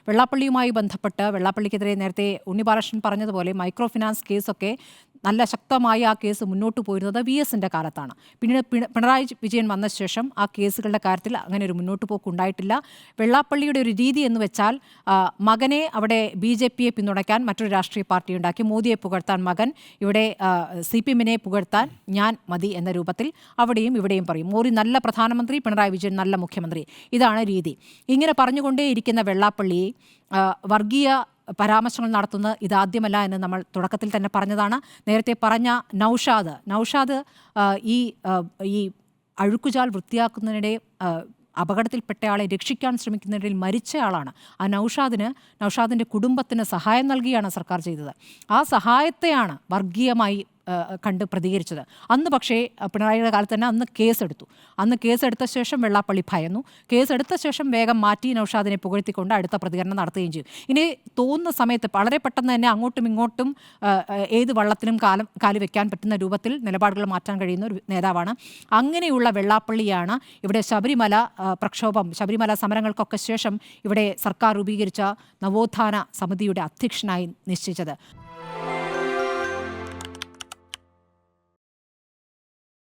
വെള്ളാപ്പള്ളിയുമായി ബന്ധപ്പെട്ട് വെള്ളാപ്പള്ളിക്കെതിരെ നേരത്തെ ഉണ്ണിബാലകൃഷ്ണൻ പറഞ്ഞതുപോലെ മൈക്രോ ഫിനാൻസ് കേസൊക്കെ നല്ല ശക്തമായ ആ കേസ് മുന്നോട്ട് പോയിരുന്നത് VSന്റെ കാലത്താണ്. പിന്നീട് പിണറായി വിജയൻ വന്ന ശേഷം ആ കേസുകളുടെ കാര്യത്തിൽ അങ്ങനെ ഒരു മുന്നോട്ട് പോക്ക് ഉണ്ടായിട്ടില്ല. വെള്ളാപ്പള്ളിയുടെ ഒരു രീതി എന്ന് വെച്ചാൽ മകനെ അവിടെ BJPയെ പിന്തുണയ്ക്കാൻ മറ്റൊരു രാഷ്ട്രീയ പാർട്ടി ഉണ്ടാക്കി, മോദിയെ പുകഴ്ത്താൻ മകൻ, ഇവിടെ CPMനെ പുകഴ്ത്താൻ ഞാൻ മതി എന്ന രൂപത്തിൽ അവിടെയും ഇവിടെയും പറയും. മോദി നല്ല പ്രധാനമന്ത്രി, പിണറായി വിജയൻ നല്ല മുഖ്യമന്ത്രി, ഇതാണ് രീതി. ഇങ്ങനെ പറഞ്ഞുകൊണ്ടേയിരിക്കുന്ന വെള്ളാപ്പള്ളിയെ വർഗീയ പരാമർശങ്ങൾ നടത്തുന്നത് ഇതാദ്യമല്ല എന്ന് നമ്മൾ തുടക്കത്തിൽ തന്നെ പറഞ്ഞതാണ്. നേരത്തെ പറഞ്ഞ നൗഷാദ് ഈ അഴുക്കുചാൽ വൃത്തിയാക്കുന്നതിനിടെ അപകടത്തിൽപ്പെട്ടയാളെ രക്ഷിക്കാൻ ശ്രമിക്കുന്നതിനിടയിൽ മരിച്ചയാളാണ്. ആ നൗഷാദിൻ്റെ കുടുംബത്തിന് സഹായം നൽകിയാണ് സർക്കാർ ചെയ്തത്. ആ സഹായത്തെയാണ് വർഗീയമായി കണ്ട് പ്രതികരിച്ചത്. അന്ന് പക്ഷേ പിണറായിയുടെ കാലത്ത് തന്നെ അന്ന് കേസെടുത്ത ശേഷം വെള്ളാപ്പള്ളി ഭയന്നു. കേസെടുത്ത ശേഷം വേഗം മാറ്റി നൗഷാദിനെ പുകഴ്ത്തിക്കൊണ്ട് അടുത്ത പ്രതികരണം നടത്തുകയും ചെയ്തു. ഇനി തോന്നുന്ന സമയത്ത് വളരെ പെട്ടെന്ന് തന്നെ അങ്ങോട്ടും ഇങ്ങോട്ടും ഏത് വള്ളത്തിലും കാല് വെക്കാൻ പറ്റുന്ന രൂപത്തിൽ നിലപാടുകൾ മാറ്റാൻ കഴിയുന്ന ഒരു നേതാവാണ്. അങ്ങനെയുള്ള വെള്ളാപ്പള്ളിയാണ് ഇവിടെ ശബരിമല പ്രക്ഷോഭം, ശബരിമല സമരങ്ങൾക്കൊക്കെ ശേഷം ഇവിടെ സർക്കാർ രൂപീകരിച്ച നവോത്ഥാന സമിതിയുടെ അധ്യക്ഷനായി നിശ്ചയിച്ചത്.